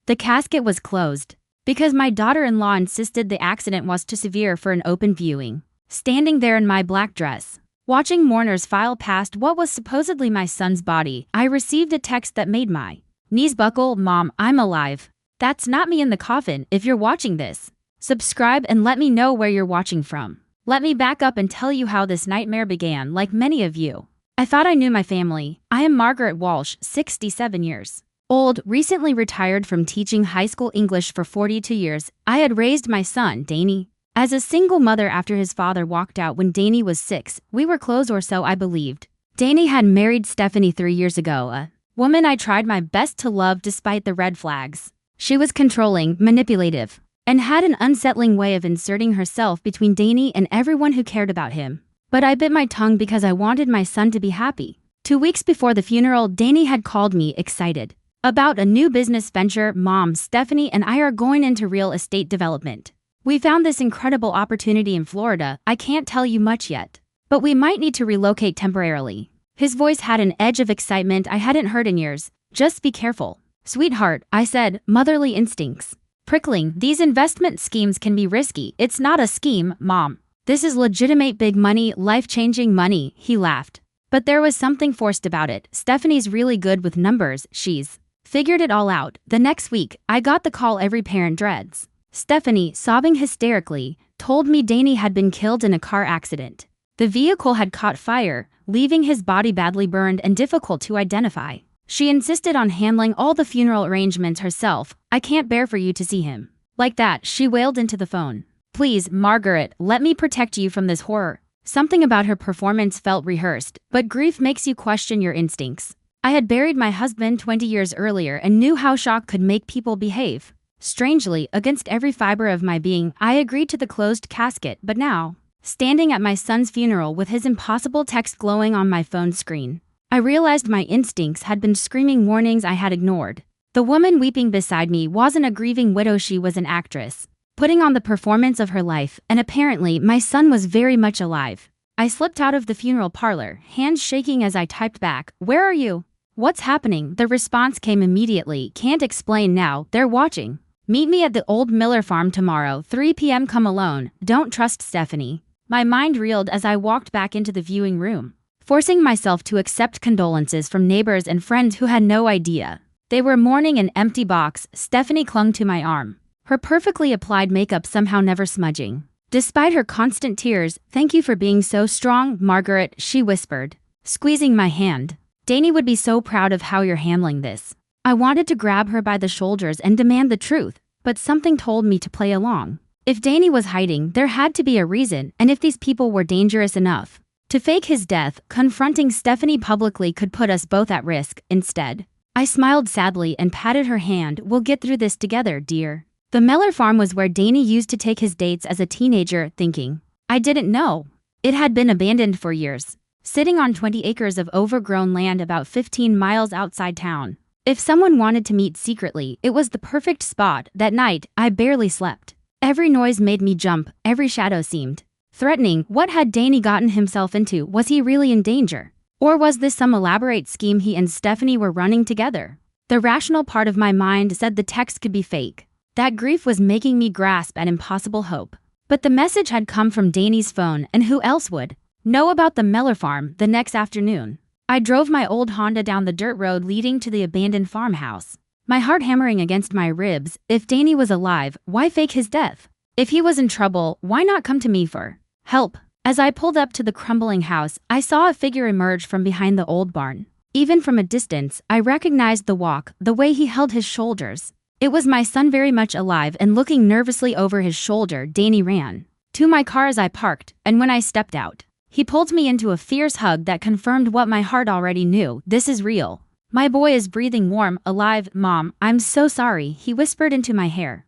The casket was closed because my daughter-in-law insisted the accident was too severe for an open viewing. Standing there in my black dress, watching mourners file past what was supposedly my son's body, I received a text that made my knees buckle. Mom, I'm alive. That's not me in the coffin. If you're watching this, subscribe and let me know where you're watching from. Let me back up and tell you how this nightmare began. Like many of you, I thought I knew my family. I am Margaret Walsh, 67 years old, recently retired from teaching high school English for 42 years. I had raised my son, Danny, as a single mother after his father walked out when Danny was 6. We were close, or so I believed. Danny had married Stephanie 3 years ago, a woman I tried my best to love despite the red flags. She was controlling, manipulative, and had an unsettling way of inserting herself between Danny and everyone who cared about him. But I bit my tongue because I wanted my son to be happy. 2 weeks before the funeral, Danny had called me, excited about a new business venture. Mom, Stephanie and I are going into real estate development. We found this incredible opportunity in Florida. I can't tell you much yet, but we might need to relocate temporarily. His voice had an edge of excitement I hadn't heard in years. Just be careful, sweetheart, I said, motherly instincts prickling. These investment schemes can be risky. It's not a scheme, Mom. This is legitimate big money, life-changing money, he laughed. But there was something forced about it. Stephanie's really good with numbers. She's figured it all out. The next week, I got the call every parent dreads. Stephanie, sobbing hysterically, told me Danny had been killed in a car accident. The vehicle had caught fire, leaving his body badly burned and difficult to identify. She insisted on handling all the funeral arrangements herself. I can't bear for you to see him like that, she wailed into the phone. Please, Margaret, let me protect you from this horror. Something about her performance felt rehearsed, but grief makes you question your instincts. I had buried my husband 20 years earlier and knew how shock could make people behave. Strangely, against every fiber of my being, I agreed to the closed casket, but now, standing at my son's funeral with his impossible text glowing on my phone screen, I realized my instincts had been screaming warnings I had ignored. The woman weeping beside me wasn't a grieving widow, she was an actress, putting on the performance of her life, and apparently my son was very much alive. I slipped out of the funeral parlor, hands shaking as I typed back, "Where are you? What's happening?" The response came immediately, "Can't explain now, they're watching. Meet me at the old Miller farm tomorrow, 3 p.m. Come alone. Don't trust Stephanie." My mind reeled as I walked back into the viewing room, forcing myself to accept condolences from neighbors and friends who had no idea they were mourning an empty box. Stephanie clung to my arm, her perfectly applied makeup somehow never smudging, despite her constant tears. "Thank you for being so strong, Margaret," she whispered, squeezing my hand. "Danny would be so proud of how you're handling this." I wanted to grab her by the shoulders and demand the truth, but something told me to play along. If Danny was hiding, there had to be a reason, and if these people were dangerous enough to fake his death, confronting Stephanie publicly could put us both at risk. Instead, I smiled sadly and patted her hand. "We'll get through this together, dear." The Miller farm was where Danny used to take his dates as a teenager, thinking I didn't know it had been abandoned for years, sitting on 20 acres of overgrown land about 15 miles outside town. If someone wanted to meet secretly, it was the perfect spot. That night, I barely slept. Every noise made me jump, every shadow seemed threatening. What had Danny gotten himself into? Was he really in danger? Or was this some elaborate scheme he and Stephanie were running together? The rational part of my mind said the text could be fake. That grief was making me grasp at impossible hope. But the message had come from Danny's phone, and who else would know about the Miller farm? The next afternoon, I drove my old Honda down the dirt road leading to the abandoned farmhouse, my heart hammering against my ribs. If Danny was alive, why fake his death? If he was in trouble, why not come to me for help? As I pulled up to the crumbling house, I saw a figure emerge from behind the old barn. Even from a distance, I recognized the walk, the way he held his shoulders. It was my son, very much alive and looking nervously over his shoulder. Danny ran to my car as I parked, and when I stepped out, he pulled me into a fierce hug that confirmed what my heart already knew. This is real. My boy is breathing warm, alive. Mom, I'm so sorry, he whispered into my hair.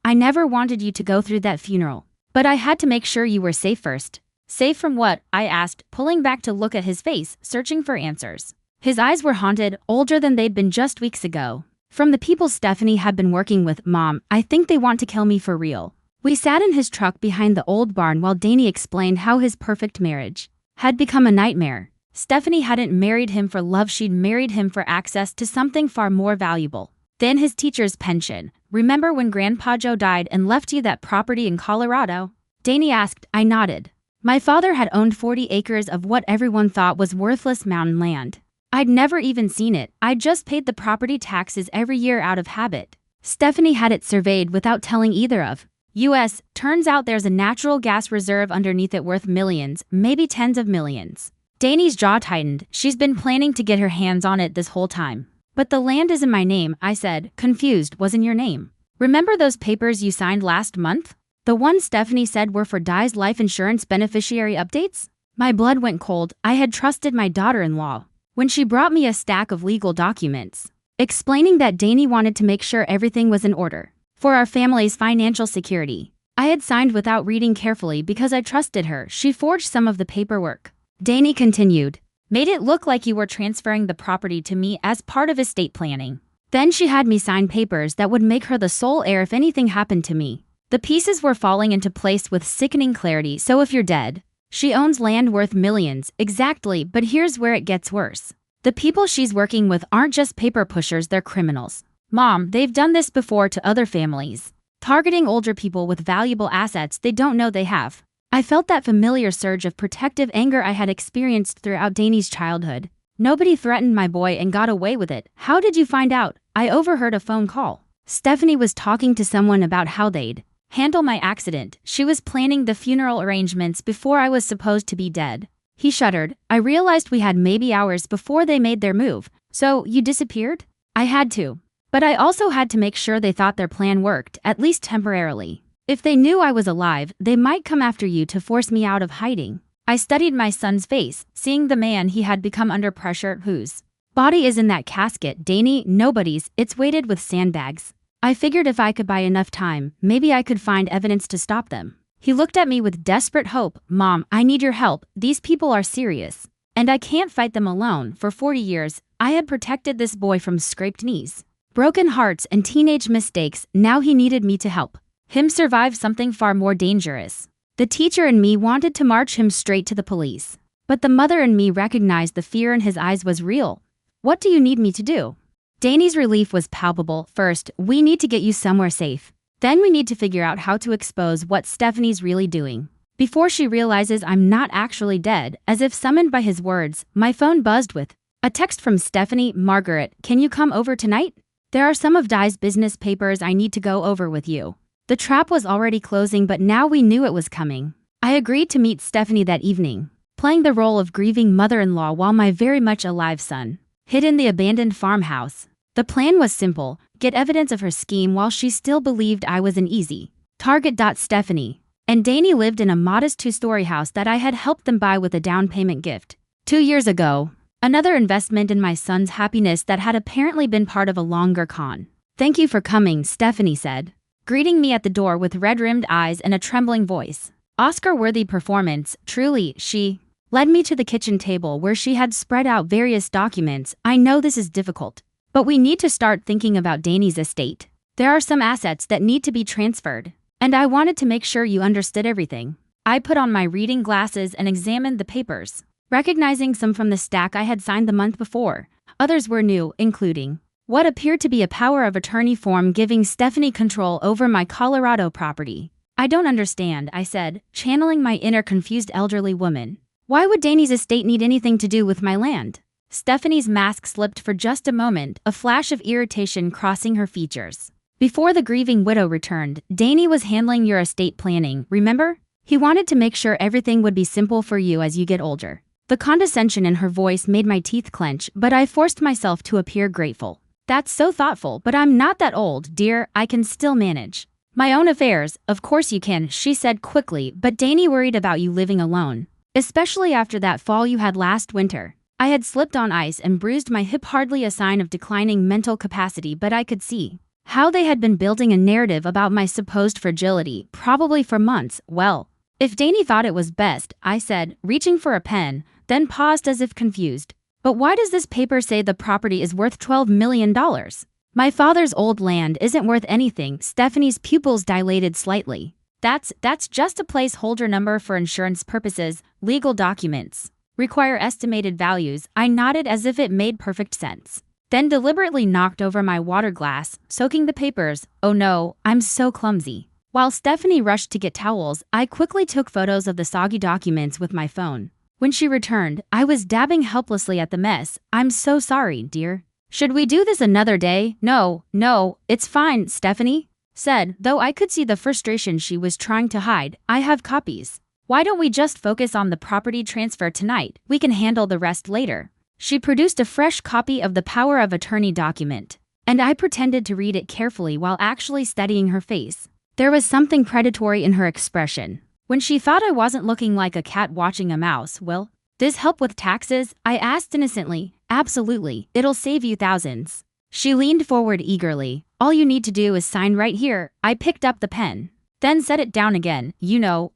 I never wanted you to go through that funeral, but I had to make sure you were safe first. Safe from what? I asked, pulling back to look at his face, searching for answers. His eyes were haunted, older than they'd been just weeks ago. From the people Stephanie had been working with. Mom, I think they want to kill me for real. We sat in his truck behind the old barn while Danny explained how his perfect marriage had become a nightmare. Stephanie hadn't married him for love, she'd married him for access to something far more valuable. Then his teacher's pension. Remember when Grandpa Joe died and left you that property in Colorado? Danny asked. I nodded. My father had owned 40 acres of what everyone thought was worthless mountain land. I'd never even seen it. I'd just paid the property taxes every year out of habit. Stephanie had it surveyed without telling either of us. Turns out there's a natural gas reserve underneath it worth millions, maybe tens of millions. Danny's jaw tightened. She's been planning to get her hands on it this whole time. But the land is in my name, I said, confused. Was in your name. Remember those papers you signed last month? The ones Stephanie said were for Di's life insurance beneficiary updates? My blood went cold. I had trusted my daughter-in-law when she brought me a stack of legal documents, explaining that Danny wanted to make sure everything was in order for our family's financial security. I had signed without reading carefully because I trusted her. She forged some of the paperwork. Danny continued. Made it look like you were transferring the property to me as part of estate planning. Then she had me sign papers that would make her the sole heir if anything happened to me. The pieces were falling into place with sickening clarity. So if you're dead, she owns land worth millions. Exactly, but here's where it gets worse. The people she's working with aren't just paper pushers, they're criminals. Mom, they've done this before to other families, targeting older people with valuable assets they don't know they have. I felt that familiar surge of protective anger I had experienced throughout Danny's childhood. Nobody threatened my boy and got away with it. How did you find out? I overheard a phone call. Stephanie was talking to someone about how they'd handle my accident. She was planning the funeral arrangements before I was supposed to be dead. He shuddered. I realized we had maybe hours before they made their move. So, you disappeared? I had to. But I also had to make sure they thought their plan worked, at least temporarily. If they knew I was alive, they might come after you to force me out of hiding. I studied my son's face, seeing the man he had become under pressure, whose body is in that casket. Danny, nobody's. It's weighted with sandbags. I figured if I could buy enough time, maybe I could find evidence to stop them. He looked at me with desperate hope. Mom, I need your help. These people are serious. And I can't fight them alone. For 40 years, I had protected this boy from scraped knees, broken hearts, and teenage mistakes. Now he needed me to help him survive something far more dangerous. The teacher in me wanted to march him straight to the police. But the mother in me recognized the fear in his eyes was real. What do you need me to do? Danny's relief was palpable. First, we need to get you somewhere safe. Then we need to figure out how to expose what Stephanie's really doing before she realizes I'm not actually dead. As if summoned by his words, my phone buzzed with a text from Stephanie. Margaret, can you come over tonight? There are some of Di's business papers I need to go over with you. The trap was already closing, but now we knew it was coming. I agreed to meet Stephanie that evening, playing the role of grieving mother-in-law while my very much alive son hid in the abandoned farmhouse. The plan was simple: get evidence of her scheme while she still believed I was an easy target. Stephanie and Danny lived in a modest 2-story house that I had helped them buy with a down payment gift 2 years ago. Another investment in my son's happiness that had apparently been part of a longer con. Thank you for coming, Stephanie said, greeting me at the door with red-rimmed eyes and a trembling voice. Oscar-worthy performance, truly. She led me to the kitchen table where she had spread out various documents. I know this is difficult, but we need to start thinking about Danny's estate. There are some assets that need to be transferred, and I wanted to make sure you understood everything. I put on my reading glasses and examined the papers, recognizing some from the stack I had signed the month before. Others were new, including what appeared to be a power of attorney form giving Stephanie control over my Colorado property. I don't understand, I said, channeling my inner confused elderly woman. Why would Danny's estate need anything to do with my land? Stephanie's mask slipped for just a moment, a flash of irritation crossing her features. Before the grieving widow returned, Danny was handling your estate planning, remember? He wanted to make sure everything would be simple for you as you get older. The condescension in her voice made my teeth clench, but I forced myself to appear grateful. That's so thoughtful, but I'm not that old, dear. I can still manage my own affairs. Of course you can, she said quickly, but Danny worried about you living alone, especially after that fall you had last winter. I had slipped on ice and bruised my hip, hardly a sign of declining mental capacity, but I could see how they had been building a narrative about my supposed fragility, probably for months. Well, if Danny thought it was best, I said, reaching for a pen, then paused as if confused. But why does this paper say the property is worth $12 million? My father's old land isn't worth anything. Stephanie's pupils dilated slightly. That's just a placeholder number for insurance purposes. Legal documents require estimated values. I nodded as if it made perfect sense. then deliberately knocked over my water glass, soaking the papers. Oh no, I'm so clumsy. While Stephanie rushed to get towels, I quickly took photos of the soggy documents with my phone. When she returned, I was dabbing helplessly at the mess. I'm so sorry, dear. Should we do this another day? No, it's fine, Stephanie said, though I could see the frustration she was trying to hide. I have copies. Why don't we just focus on the property transfer tonight? We can handle the rest later. She produced a fresh copy of the power of attorney document, and I pretended to read it carefully while actually studying her face. There was something predatory in her expression. When she thought I wasn't looking like a cat watching a mouse, will this help with taxes? I asked innocently. Absolutely, it'll save you thousands. She leaned forward eagerly. All you need to do is sign right here. I picked up the pen, then set it down again.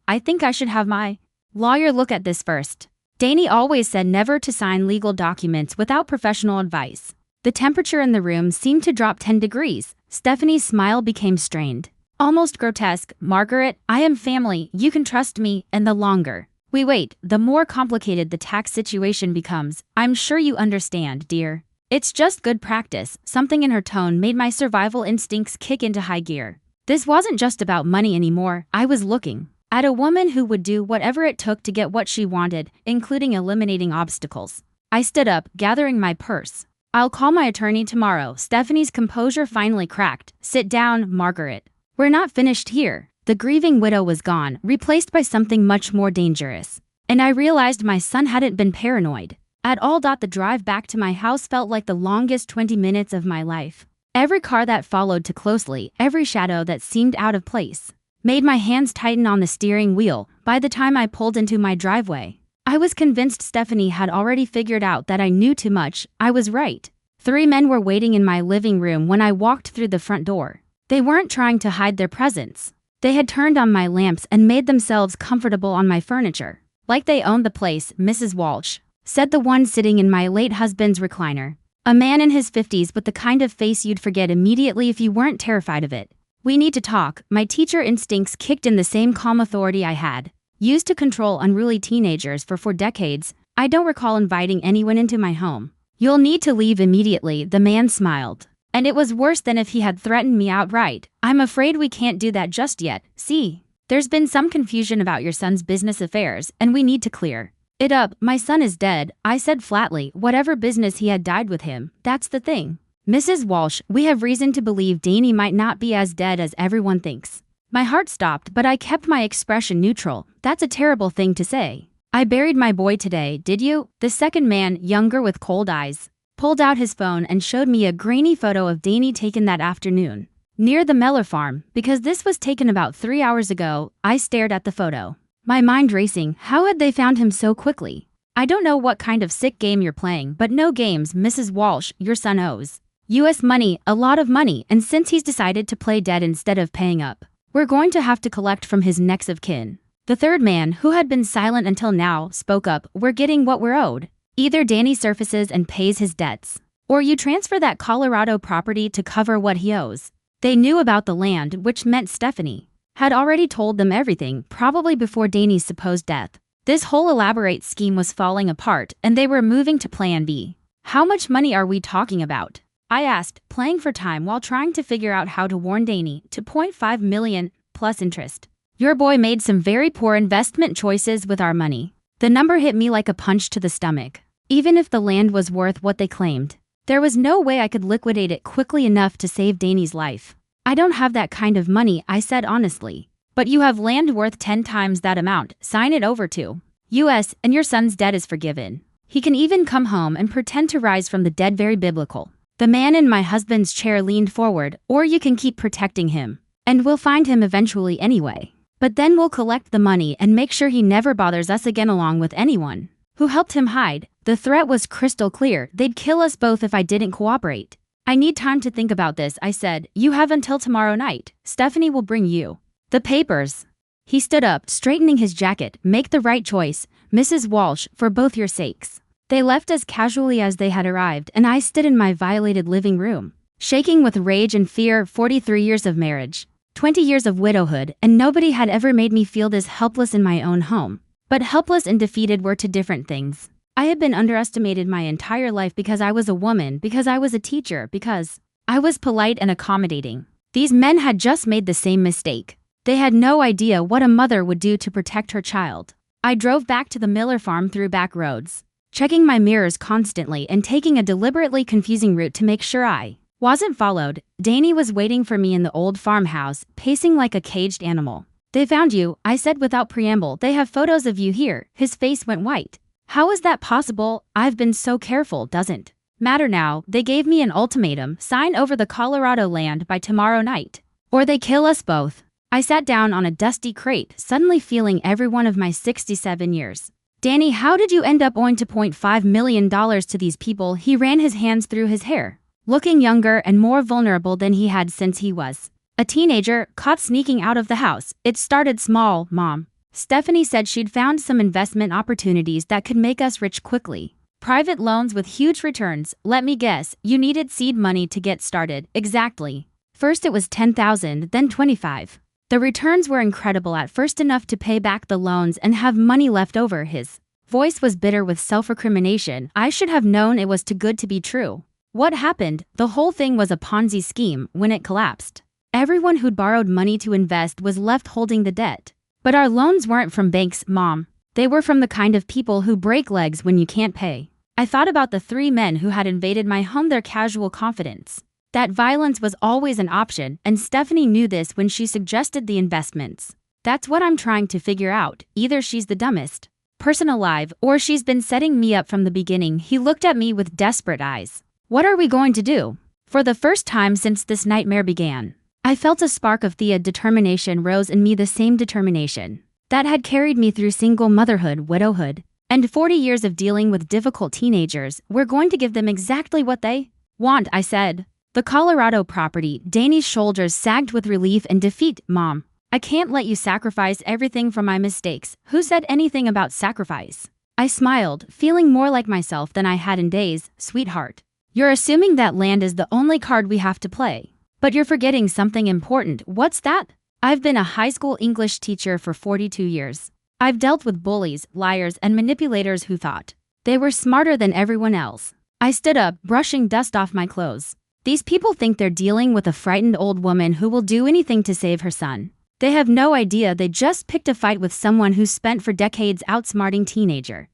I think I should have my lawyer look at this first. Danny always said never to sign legal documents without professional advice. The temperature in the room seemed to drop 10 degrees. Stephanie's smile became strained, almost grotesque. Margaret, I am family. You can trust me, and the longer we wait, the more complicated the tax situation becomes. I'm sure you understand, dear. It's just good practice. Something in her tone made my survival instincts kick into high gear. This wasn't just about money anymore. I was looking at a woman who would do whatever it took to get what she wanted, including eliminating obstacles. I stood up, gathering my purse. I'll call my attorney tomorrow. Stephanie's composure finally cracked. Sit down, Margaret. We're not finished here. The grieving widow was gone, replaced by something much more dangerous. And I realized my son hadn't been paranoid at all. The drive back to my house felt like the longest 20 minutes of my life. Every car that followed too closely, every shadow that seemed out of place, made my hands tighten on the steering wheel. By the time I pulled into my driveway, I was convinced Stephanie had already figured out that I knew too much. I was right. 3 men were waiting in my living room when I walked through the front door. They weren't trying to hide their presence. They had turned on my lamps and made themselves comfortable on my furniture. Like they owned the place. Mrs. Walsh said the one sitting in my late husband's recliner. A man in his 50s with the kind of face you'd forget immediately if you weren't terrified of it. We need to talk. My teacher instincts kicked in, the same calm authority I had used to control unruly teenagers for 4 decades. I don't recall inviting anyone into my home. You'll need to leave immediately, the man smiled. And it was worse than if he had threatened me outright. I'm afraid we can't do that just yet. See, there's been some confusion about your son's business affairs, and we need to clear it up. My son is dead, I said flatly. Whatever business he had died with him. That's the thing. Mrs. Walsh, we have reason to believe Danny might not be as dead as everyone thinks. My heart stopped, but I kept my expression neutral. That's a terrible thing to say. I buried my boy today, did you? The second man, younger with cold eyes, pulled out his phone and showed me a grainy photo of Danny taken that afternoon near the Meller farm. Because this was taken about 3 hours ago, I stared at the photo, my mind racing. How had they found him so quickly? I don't know what kind of sick game you're playing, but no games, Mrs. Walsh. Your son owes U.S. money, a lot of money, and since he's decided to play dead instead of paying up, we're going to have to collect from his next of kin. The third man, who had been silent until now, spoke up. We're getting what we're owed. Either Danny surfaces and pays his debts, or you transfer that Colorado property to cover what he owes. They knew about the land, which meant Stephanie had already told them everything, probably before Danny's supposed death. This whole elaborate scheme was falling apart, and they were moving to Plan B. How much money are we talking about? I asked, playing for time while trying to figure out how to warn Danny. $2.5 million, plus interest. Your boy made some very poor investment choices with our money. The number hit me like a punch to the stomach. Even if the land was worth what they claimed, there was no way I could liquidate it quickly enough to save Danny's life. I don't have that kind of money, I said honestly. But you have land worth 10 times that amount. Sign it over to U.S. and your son's debt is forgiven. He can even come home and pretend to rise from the dead. Very biblical. The man in my husband's chair leaned forward. Or you can keep protecting him, and we'll find him eventually anyway. But then we'll collect the money and make sure he never bothers us again, along with anyone who helped him hide. The threat was crystal clear. They'd kill us both if I didn't cooperate. I need time to think about this, I said. You have until tomorrow night. Stephanie will bring you the papers. He stood up, straightening his jacket. Make the right choice, Mrs. Walsh, for both your sakes. They left as casually as they had arrived, and I stood in my violated living room, shaking with rage and fear. 43 years of marriage, 20 years of widowhood, and nobody had ever made me feel this helpless in my own home. But helpless and defeated were two different things. I had been underestimated my entire life because I was a woman, because I was a teacher, because I was polite and accommodating. These men had just made the same mistake. They had no idea what a mother would do to protect her child. I drove back to the Miller farm through back roads, checking my mirrors constantly and taking a deliberately confusing route to make sure I wasn't followed. Danny was waiting for me in the old farmhouse, pacing like a caged animal. "They found you," I said without preamble. "They have photos of you here." His face went white. "How is that possible? I've been so careful." "Doesn't matter now. They gave me an ultimatum: sign over the Colorado land by tomorrow night, or they kill us both." I sat down on a dusty crate, suddenly feeling every one of my 67 years. "Danny, how did you end up owing $2.5 million to these people?" He ran his hands through his hair, looking younger and more vulnerable than he had since he was a teenager, caught sneaking out of the house. "It started small, Mom. Stephanie said she'd found some investment opportunities that could make us rich quickly. Private loans with huge returns. Let me guess, you needed seed money to get started." "Exactly. First it was 10,000, then 25. The returns were incredible at first, enough to pay back the loans and have money left over." His voice was bitter with self-recrimination. "I should have known it was too good to be true." "What happened?" "The whole thing was a Ponzi scheme. When it collapsed, everyone who'd borrowed money to invest was left holding the debt. But our loans weren't from banks, Mom. They were from the kind of people who break legs when you can't pay." I thought about the 3 men who had invaded my home, their casual confidence that violence was always an option, and Stephanie knew this when she suggested the investments. "That's what I'm trying to figure out. Either she's the dumbest person alive, or she's been setting me up from the beginning." He looked at me with desperate eyes. "What are we going to do?" For the first time since this nightmare began, I felt a spark of Thea determination rose in me, the same determination that had carried me through single motherhood, widowhood, and 40 years of dealing with difficult teenagers. "We're going to give them exactly what they want," I said. "The Colorado property." Danny's shoulders sagged with relief and defeat. "Mom, I can't let you sacrifice everything for my mistakes." "Who said anything about sacrifice?" I smiled, feeling more like myself than I had in days. "Sweetheart, you're assuming that land is the only card we have to play. But you're forgetting something important." "What's that?" "I've been a high school English teacher for 42 years. I've dealt with bullies, liars, and manipulators who thought they were smarter than everyone else." I stood up, brushing dust off my clothes. "These people think they're dealing with a frightened old woman who will do anything to save her son. They have no idea they just picked a fight with someone who spent for decades outsmarting teenagers."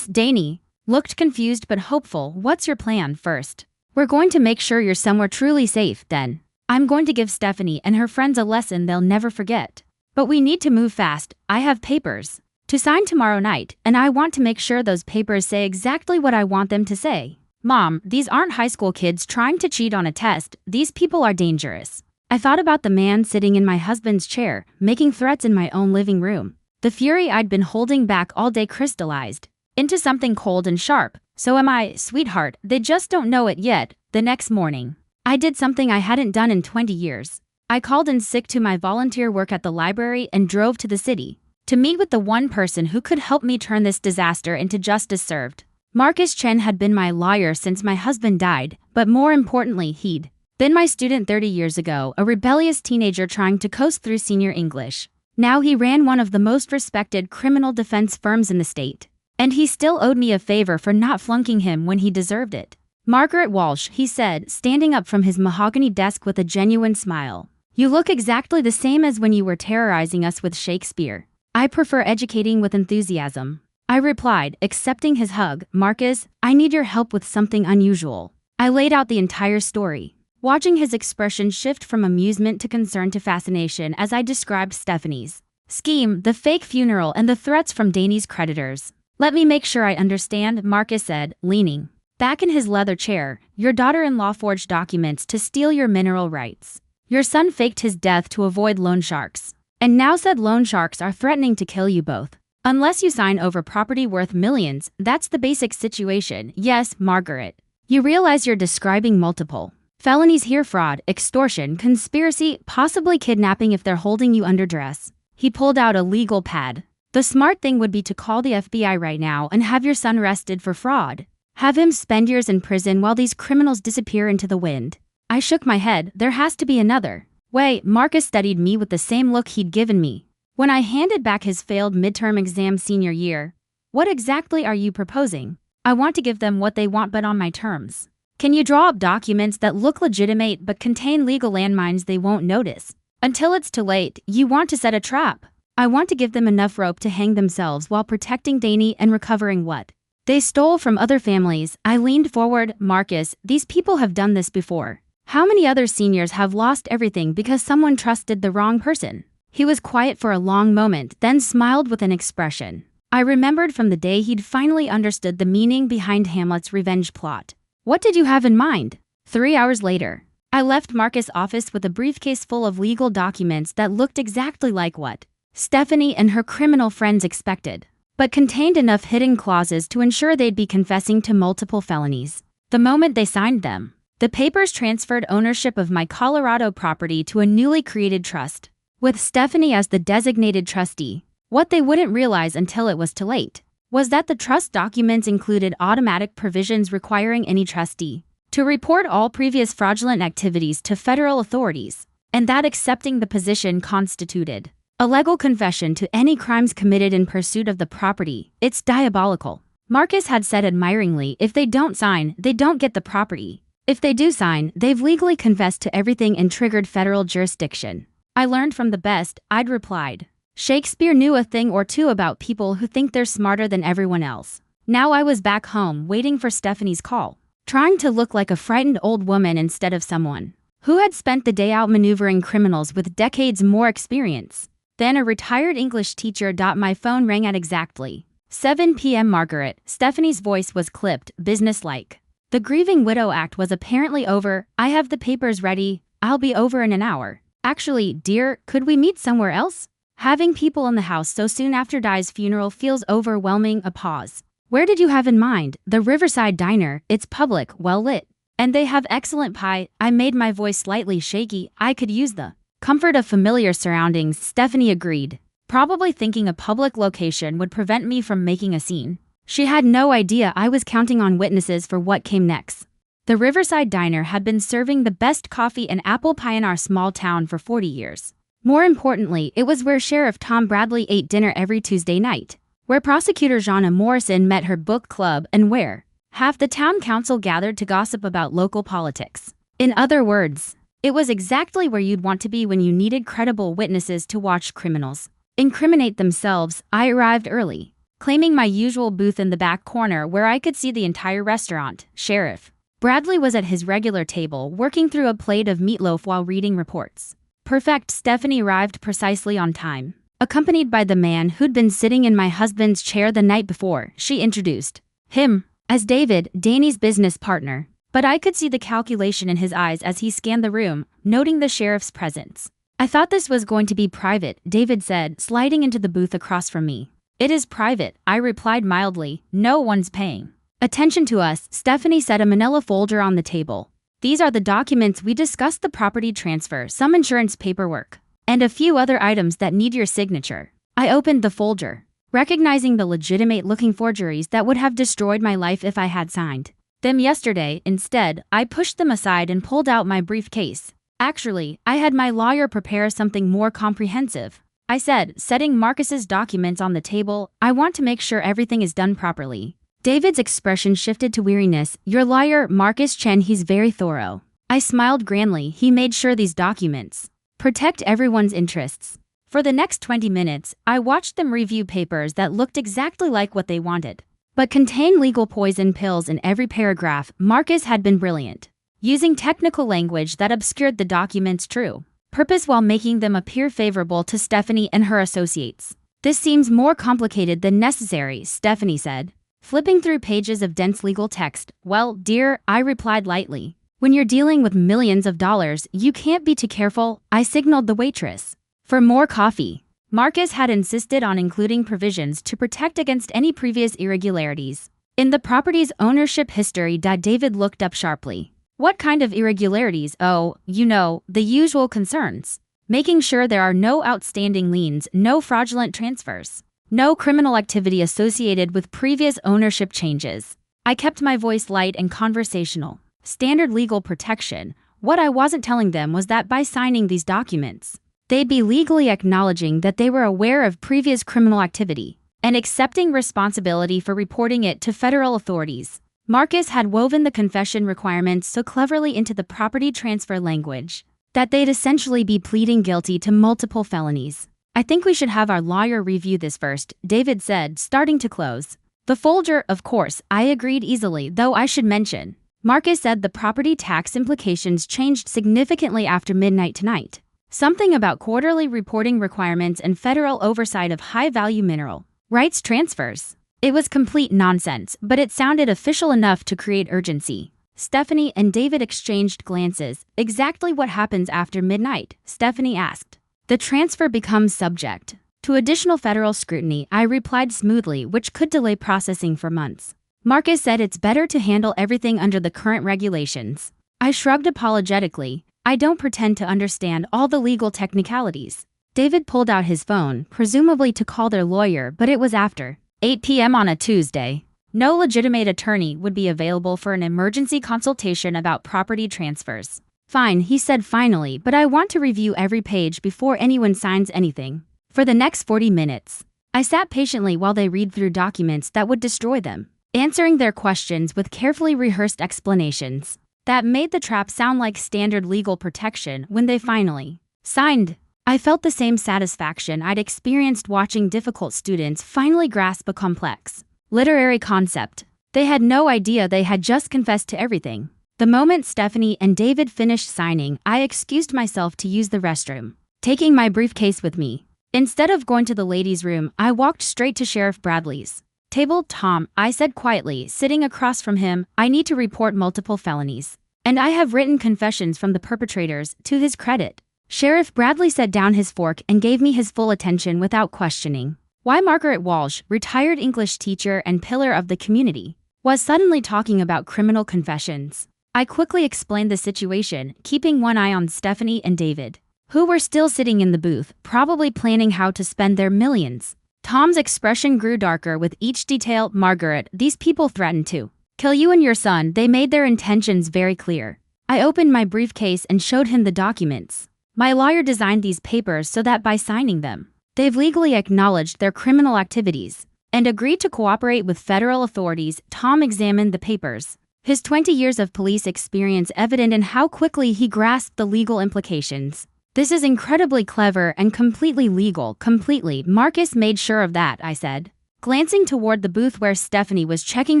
Danny looked confused but hopeful. "What's your plan?" "First, we're going to make sure you're somewhere truly safe. Then I'm going to give Stephanie and her friends a lesson they'll never forget. But we need to move fast. I have papers to sign tomorrow night, and I want to make sure those papers say exactly what I want them to say." "Mom, these aren't high school kids trying to cheat on a test. These people are dangerous." I thought about the man sitting in my husband's chair, making threats in my own living room. The fury I'd been holding back all day crystallized into something cold and sharp. "So am I, sweetheart. They just don't know it yet." The next morning, I did something I hadn't done in 20 years. I called in sick to my volunteer work at the library and drove to the city to meet with the one person who could help me turn this disaster into justice served. Marcus Chen had been my lawyer since my husband died, but more importantly, he'd been my student 30 years ago, a rebellious teenager trying to coast through senior English. Now he ran one of the most respected criminal defense firms in the state, and he still owed me a favor for not flunking him when he deserved it. "Margaret Walsh," he said, standing up from his mahogany desk with a genuine smile. "You look exactly the same as when you were terrorizing us with Shakespeare." "I prefer educating with enthusiasm," I replied, accepting his hug. "Marcus, I need your help with something unusual." I laid out the entire story, watching his expression shift from amusement to concern to fascination as I described Stephanie's scheme, the fake funeral, and the threats from Danny's creditors. "Let me make sure I understand," Marcus said, leaning back in his leather chair. "Your daughter-in-law forged documents to steal your mineral rights. Your son faked his death to avoid loan sharks, and now said loan sharks are threatening to kill you both unless you sign over property worth millions." "That's the basic situation." "Yes, Margaret. You realize you're describing multiple felonies here: fraud, extortion, conspiracy, possibly kidnapping if they're holding you under duress." He pulled out a legal pad. "The smart thing would be to call the FBI right now and have your son arrested for fraud. Have him spend years in prison while these criminals disappear into the wind." I shook my head. "There has to be another way." Marcus studied me with the same look he'd given me when I handed back his failed midterm exam senior year. "What exactly are you proposing?" I want to give them what they want but on my terms. Can you draw up documents that look legitimate but contain legal landmines they won't notice? Until it's too late, you want to set a trap. I want to give them enough rope to hang themselves while protecting Danny and recovering what they stole from other families. I leaned forward. Marcus, these people have done this before. How many other seniors have lost everything because someone trusted the wrong person? He was quiet for a long moment, then smiled with an expression I remembered from the day he'd finally understood the meaning behind Hamlet's revenge plot. What did you have in mind? 3 hours later, I left Marcus' office with a briefcase full of legal documents that looked exactly like what Stephanie and her criminal friends expected, but contained enough hidden clauses to ensure they'd be confessing to multiple felonies. The moment they signed them, the papers transferred ownership of my Colorado property to a newly created trust, with Stephanie as the designated trustee. What they wouldn't realize until it was too late was that the trust documents included automatic provisions requiring any trustee to report all previous fraudulent activities to federal authorities, and that accepting the position constituted a legal confession to any crimes committed in pursuit of the property. It's diabolical. Marcus had said admiringly, if they don't sign, they don't get the property. If they do sign, they've legally confessed to everything and triggered federal jurisdiction. I learned from the best, I'd replied. Shakespeare knew a thing or two about people who think they're smarter than everyone else. Now I was back home waiting for Stephanie's call, trying to look like a frightened old woman instead of someone who had spent the day outmaneuvering criminals with decades more experience. Then a retired English teacher. My phone rang at exactly 7 p.m. Margaret, Stephanie's voice was clipped, businesslike. The Grieving Widow Act was apparently over. I have the papers ready. I'll be over in an hour. Actually, dear, could we meet somewhere else? Having people in the house so soon after Di's funeral feels overwhelming. A pause. Where did you have in mind? The Riverside Diner. It's public, well lit. And they have excellent pie. I made my voice slightly shaky. I could use the comfort of familiar surroundings. Stephanie agreed, probably thinking a public location would prevent me from making a scene. She had no idea I was counting on witnesses for what came next. The Riverside Diner had been serving the best coffee and apple pie in our small town for 40 years. More importantly, it was where Sheriff Tom Bradley ate dinner every Tuesday night, where prosecutor Jonna Morrison met her book club, and where half the town council gathered to gossip about local politics. In other words, it was exactly where you'd want to be when you needed credible witnesses to watch criminals incriminate themselves. I arrived early, claiming my usual booth in the back corner where I could see the entire restaurant. Sheriff Bradley was at his regular table, working through a plate of meatloaf while reading reports. Perfect. Stephanie arrived precisely on time, accompanied by the man who'd been sitting in my husband's chair the night before. She introduced him as David, Danny's business partner, but I could see the calculation in his eyes as he scanned the room, noting the sheriff's presence. I thought this was going to be private, David said, sliding into the booth across from me. It is private, I replied mildly. No one's paying attention to us. Stephanie set a manila folder on the table. These are the documents we discussed: the property transfer, some insurance paperwork, and a few other items that need your signature. I opened the folder, recognizing the legitimate-looking forgeries that would have destroyed my life if I had signed them yesterday. Instead, I pushed them aside and pulled out my briefcase. Actually, I had my lawyer prepare something more comprehensive, I said, setting Marcus's documents on the table. I want to make sure everything is done properly. David's expression shifted to weariness. Your lawyer, Marcus Chen, he's very thorough. I smiled grandly. He made sure these documents protect everyone's interests. For the next 20 minutes, I watched them review papers that looked exactly like what they wanted, but contained legal poison pills in every paragraph. Marcus had been brilliant, using technical language that obscured the document's true purpose while making them appear favorable to Stephanie and her associates. This seems more complicated than necessary, Stephanie said, flipping through pages of dense legal text. Well, dear, I replied lightly. When you're dealing with millions of dollars, you can't be too careful. I signaled the waitress for more coffee. Marcus had insisted on including provisions to protect against any previous irregularities in the property's ownership history. David looked up sharply. What kind of irregularities? Oh, you know, the usual concerns. Making sure there are no outstanding liens, no fraudulent transfers, no criminal activity associated with previous ownership changes. I kept my voice light and conversational. Standard legal protection. What I wasn't telling them was that by signing these documents, they'd be legally acknowledging that they were aware of previous criminal activity. and accepting responsibility for reporting it to federal authorities. Marcus had woven the confession requirements so cleverly into the property transfer language that they'd essentially be pleading guilty to multiple felonies. I think we should have our lawyer review this first, David said, starting to close the folder. Of course, I agreed easily, though I should mention, Marcus said the property tax implications changed significantly after midnight tonight. Something about quarterly reporting requirements and federal oversight of high-value mineral rights transfers. It was complete nonsense, but it sounded official enough to create urgency. Stephanie and David exchanged glances. Exactly what happens after midnight? Stephanie asked. The transfer becomes subject to additional federal scrutiny, I replied smoothly, which could delay processing for months. Marcus said it's better to handle everything under the current regulations. I shrugged apologetically. I don't pretend to understand all the legal technicalities. David pulled out his phone, presumably to call their lawyer, but it was after 8 p.m. on a Tuesday. No legitimate attorney would be available for an emergency consultation about property transfers. Fine, he said finally, but I want to review every page before anyone signs anything. For the next 40 minutes, I sat patiently while they read through documents that would destroy them, answering their questions with carefully rehearsed explanations that made the trap sound like standard legal protection. When they finally signed, I felt the same satisfaction I'd experienced watching difficult students finally grasp a complex literary concept. They had no idea they had just confessed to everything. The moment Stephanie and David finished signing, I excused myself to use the restroom, taking my briefcase with me. Instead of going to the ladies' room, I walked straight to Sheriff Bradley's table. Tom, I said quietly, sitting across from him, I need to report multiple felonies, and I have written confessions from the perpetrators. To his credit, Sheriff Bradley set down his fork and gave me his full attention without questioning. Why Margaret Walsh, retired English teacher and pillar of the community, was suddenly talking about criminal confessions. I quickly explained the situation, keeping one eye on Stephanie and David, who were still sitting in the booth, probably planning how to spend their millions. Tom's expression grew darker with each detail. Margaret, these people threatened to kill you and your son. They made their intentions very clear. I opened my briefcase and showed him the documents. My lawyer designed these papers so that by signing them, they've legally acknowledged their criminal activities and agreed to cooperate with federal authorities. Tom examined the papers, his 20 years of police experience evident in how quickly he grasped the legal implications. This is incredibly clever and completely legal. Completely. Marcus made sure of that, I said, glancing toward the booth where Stephanie was checking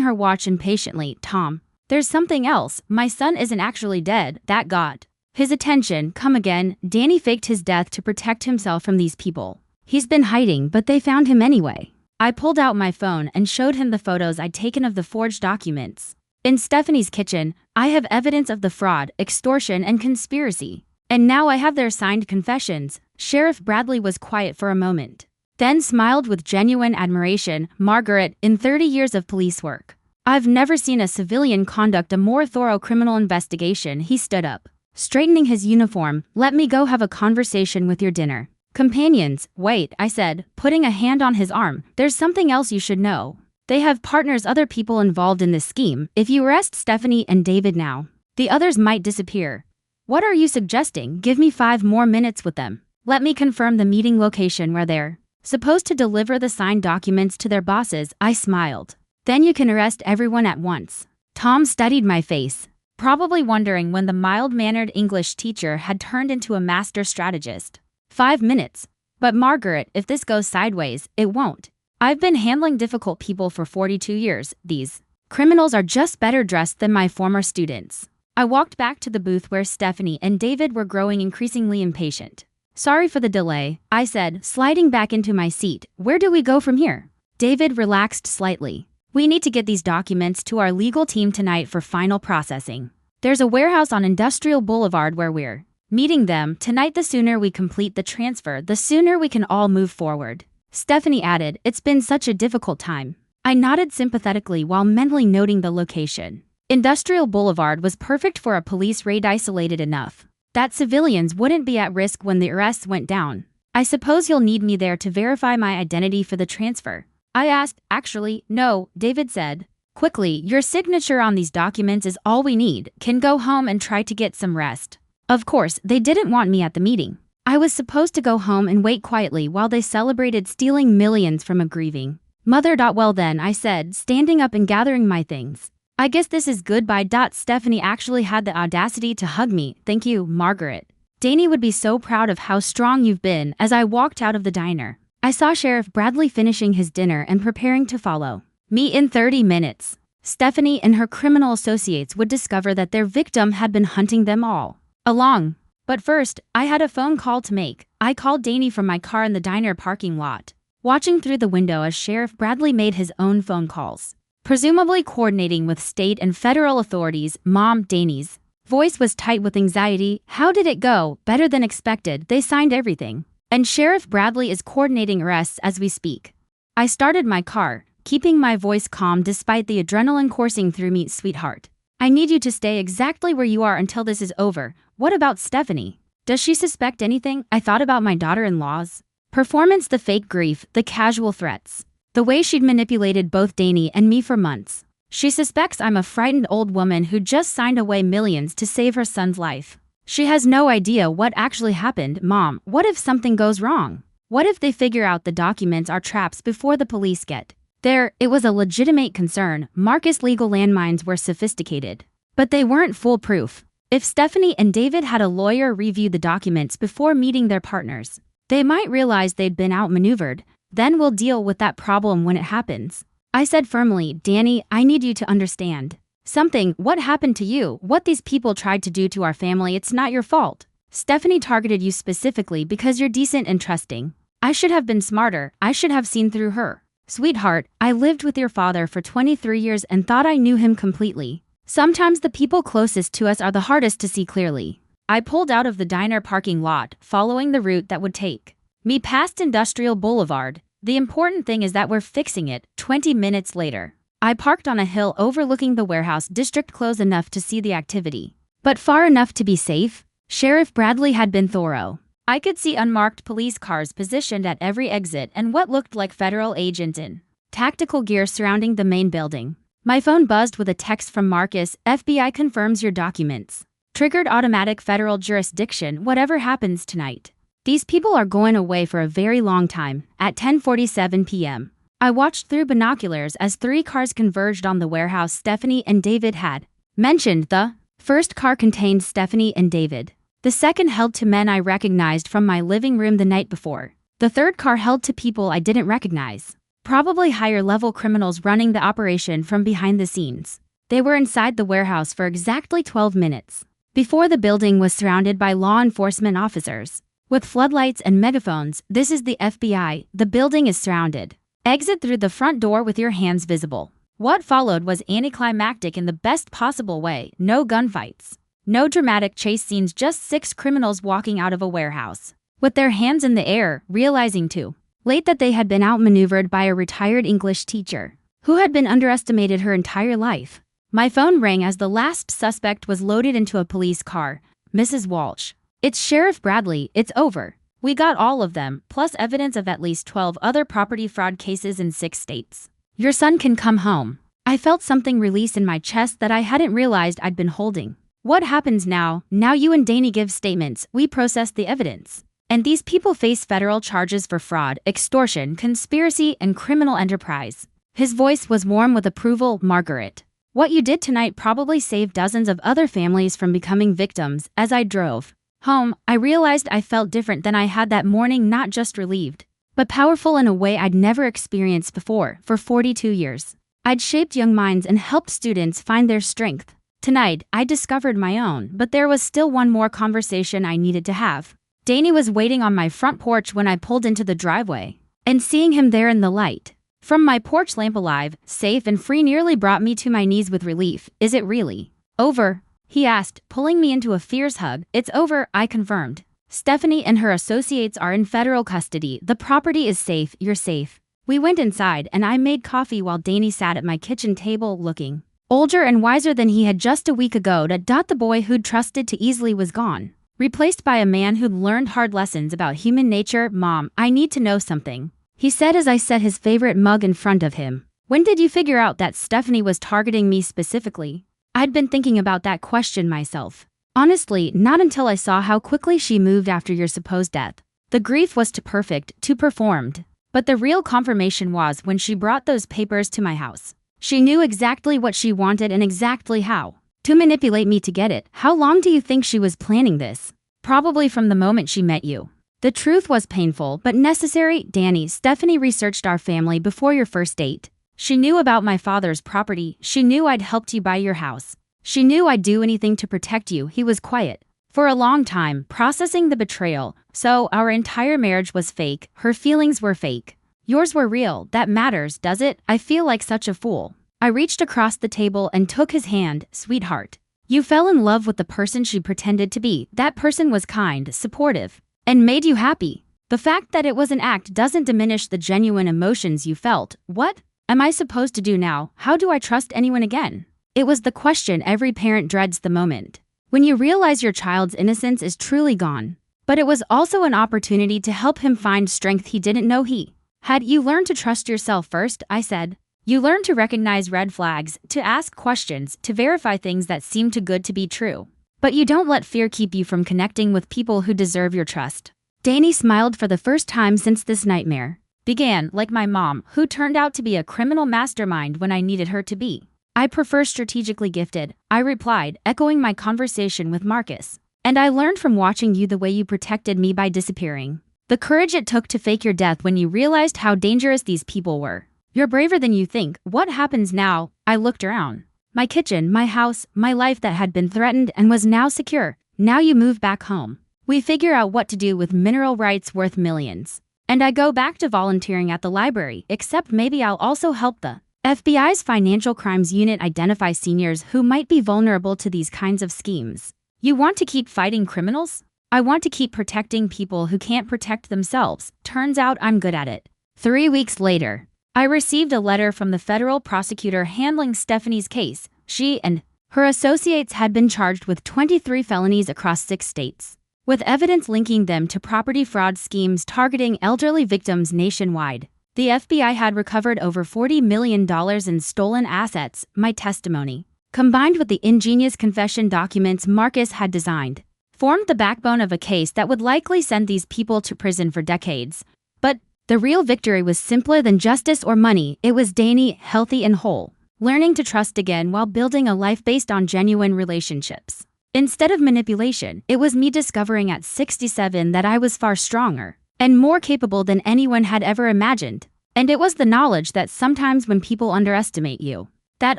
her watch impatiently. Tom, there's something else. My son isn't actually dead. That got his attention. Come again. Danny faked his death to protect himself from these people. He's been hiding, but they found him anyway. I pulled out my phone and showed him the photos I'd taken of the forged documents. In Stephanie's kitchen, I have evidence of the fraud, extortion, and conspiracy. And now I have their signed confessions. Sheriff Bradley was quiet for a moment, then smiled with genuine admiration. Margaret, in 30 years of police work, I've never seen a civilian conduct a more thorough criminal investigation. He stood up, straightening his uniform. Let me go have a conversation with your dinner companions. Wait, I said, putting a hand on his arm. There's something else you should know. They have partners, other people involved in this scheme. If you arrest Stephanie and David now, the others might disappear. What are you suggesting? Give me 5 more minutes with them. Let me confirm the meeting location where they're supposed to deliver the signed documents to their bosses. I smiled. Then you can arrest everyone at once. Tom studied my face, probably wondering when the mild-mannered English teacher had turned into a master strategist. 5 minutes. But Margaret, if this goes sideways, it won't. I've been handling difficult people for 42 years. These criminals are just better dressed than my former students. I walked back to the booth where Stephanie and David were growing increasingly impatient. Sorry for the delay, I said, sliding back into my seat. Where do we go from here? David relaxed slightly. We need to get these documents to our legal team tonight for final processing. There's a warehouse on Industrial Boulevard where we're meeting them tonight. The sooner we complete the transfer, the sooner we can all move forward. Stephanie added, it's been such a difficult time. I nodded sympathetically while mentally noting the location. Industrial Boulevard was perfect for a police raid, isolated enough that civilians wouldn't be at risk when the arrests went down. I suppose you'll need me there to verify my identity for the transfer, I asked. Actually, no, David said quickly. Your signature on these documents is all we need. Can go home and try to get some rest. Of course, they didn't want me at the meeting. I was supposed to go home and wait quietly while they celebrated stealing millions from a grieving Mother. Well then, I said, standing up and gathering my things. I guess this is goodbye. Stephanie actually had the audacity to hug me. Thank you, Margaret. Danny would be so proud of how strong you've been. As I walked out of the diner, I saw Sheriff Bradley finishing his dinner and preparing to follow me in 30 minutes. Stephanie and her criminal associates would discover that their victim had been hunting them all along. But first, I had a phone call to make. I called Danny from my car in the diner parking lot, watching through the window as Sheriff Bradley made his own phone calls, presumably coordinating with state and federal authorities. Mom. Danny's voice was tight with anxiety. How did it go? Better than expected. They signed everything, and Sheriff Bradley is coordinating arrests as we speak. I started my car, keeping my voice calm despite the adrenaline coursing through me. Sweetheart, I need you to stay exactly where you are until this is over. What about Stephanie? Does she suspect anything? I thought about my daughter-in-law's performance, the fake grief, the casual threats, the way she'd manipulated both Danny and me for months. She suspects I'm a frightened old woman who just signed away millions to save her son's life. She has no idea what actually happened. Mom, what if something goes wrong? What if they figure out the documents are traps before the police get there? It was a legitimate concern. Marcus' legal landmines were sophisticated, but they weren't foolproof. If Stephanie and David had a lawyer review the documents before meeting their partners, they might realize they'd been outmaneuvered. Then we'll deal with that problem when it happens. I said firmly, Danny, I need you to understand something. What happened to you? What these people tried to do to our family? It's not your fault. Stephanie targeted you specifically because you're decent and trusting. I should have been smarter. I should have seen through her. Sweetheart, I lived with your father for 23 years and thought I knew him completely. Sometimes the people closest to us are the hardest to see clearly. I pulled out of the diner parking lot, following the route that would take me past Industrial Boulevard. The important thing is that we're fixing it. 20 minutes later, I parked on a hill overlooking the warehouse district, close enough to see the activity, but far enough to be safe. Sheriff Bradley had been thorough. I could see unmarked police cars positioned at every exit and what looked like federal agents in tactical gear surrounding the main building. My phone buzzed with a text from Marcus. FBI confirms your documents. Triggered automatic federal jurisdiction. Whatever happens tonight, these people are going away for a very long time. At 10:47 p.m., I watched through binoculars as 3 cars converged on the warehouse Stephanie and David had mentioned. The first car contained Stephanie and David. The second held 2 men I recognized from my living room the night before. The third car held 2 people I didn't recognize, probably higher-level criminals running the operation from behind the scenes. They were inside the warehouse for exactly 12 minutes before the building was surrounded by law enforcement officers with floodlights and megaphones. This is the FBI. The building is surrounded. Exit through the front door with your hands visible. What followed was anticlimactic in the best possible way. No gunfights, no dramatic chase scenes, just 6 criminals walking out of a warehouse with their hands in the air, realizing too late that they had been outmaneuvered by a retired English teacher who had been underestimated her entire life. My phone rang as the last suspect was loaded into a police car. Mrs. Walsh. It's Sheriff Bradley. It's over. We got all of them, plus evidence of at least 12 other property fraud cases in 6 states. Your son can come home. I felt something release in my chest that I hadn't realized I'd been holding. What happens now? Now you and Danny give statements, we process the evidence, and these people face federal charges for fraud, extortion, conspiracy, and criminal enterprise. His voice was warm with approval. Margaret, what you did tonight probably saved dozens of other families from becoming victims. As I drove home, I realized I felt different than I had that morning, not just relieved, but powerful in a way I'd never experienced before. For 42 years, I'd shaped young minds and helped students find their strength. Tonight, I discovered my own, but there was still one more conversation I needed to have. Danny was waiting on my front porch when I pulled into the driveway, and seeing him there in the light from my porch lamp, alive, safe, and free, nearly brought me to my knees with relief. Is it really over? He asked, pulling me into a fierce hug. It's over, I confirmed. Stephanie and her associates are in federal custody. The property is safe. You're safe. We went inside and I made coffee while Danny sat at my kitchen table, looking older and wiser than he had just a week ago. The boy who'd trusted too easily was gone, replaced by a man who'd learned hard lessons about human nature. Mom, I need to know something, he said as I set his favorite mug in front of him. When did you figure out that Stephanie was targeting me specifically? I'd been thinking about that question myself. Honestly, not until I saw how quickly she moved after your supposed death. The grief was too perfect, too performed. But the real confirmation was when she brought those papers to my house. She knew exactly what she wanted and exactly how to manipulate me to get it. How long do you think she was planning this? Probably from the moment she met you. The truth was painful but necessary. Danny, Stephanie researched our family before your first date. She knew about my father's property. She knew I'd helped you buy your house. She knew I'd do anything to protect you. He was quiet for a long time, processing the betrayal. So our entire marriage was fake. Her feelings were fake. Yours were real. That matters, does it? I feel like such a fool. I reached across the table and took his hand. Sweetheart, you fell in love with the person she pretended to be. That person was kind, supportive, and made you happy. The fact that it was an act doesn't diminish the genuine emotions you felt. What am I supposed to do now? How do I trust anyone again? It was the question every parent dreads the moment when you realize your child's innocence is truly gone. But it was also an opportunity to help him find strength he didn't know he had. You learn to trust yourself first, I said. You learn to recognize red flags, to ask questions, to verify things that seem too good to be true. But you don't let fear keep you from connecting with people who deserve your trust. Danny smiled for the first time since this nightmare began, like my mom, who turned out to be a criminal mastermind when I needed her to be. I prefer strategically gifted, I replied, echoing my conversation with Marcus. And I learned from watching you the way you protected me by disappearing. The courage it took to fake your death when you realized how dangerous these people were. You're braver than you think. What happens now? I looked around. My kitchen, my house, my life that had been threatened and was now secure. Now you move back home. We figure out what to do with mineral rights worth millions. And I go back to volunteering at the library, except maybe I'll also help the FBI's Financial Crimes Unit identify seniors who might be vulnerable to these kinds of schemes. You want to keep fighting criminals? I want to keep protecting people who can't protect themselves. Turns out I'm good at it. 3 weeks later, I received a letter from the federal prosecutor handling Stephanie's case. She and her associates had been charged with 23 felonies across 6 states, with evidence linking them to property fraud schemes targeting elderly victims nationwide. The FBI had recovered over $40 million in stolen assets. My testimony, combined with the ingenious confession documents Marcus had designed, formed the backbone of a case that would likely send these people to prison for decades. But the real victory was simpler than justice or money. It was Danny, healthy and whole, learning to trust again while building a life based on genuine relationships. Instead of manipulation, it was me discovering at 67 that I was far stronger and more capable than anyone had ever imagined. And it was the knowledge that sometimes when people underestimate you, that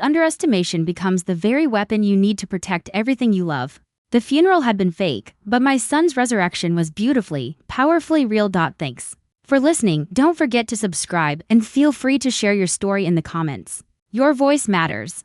underestimation becomes the very weapon you need to protect everything you love. The funeral had been fake, but my son's resurrection was beautifully, powerfully real. Thanks for listening. Don't forget to subscribe and feel free to share your story in the comments. Your voice matters.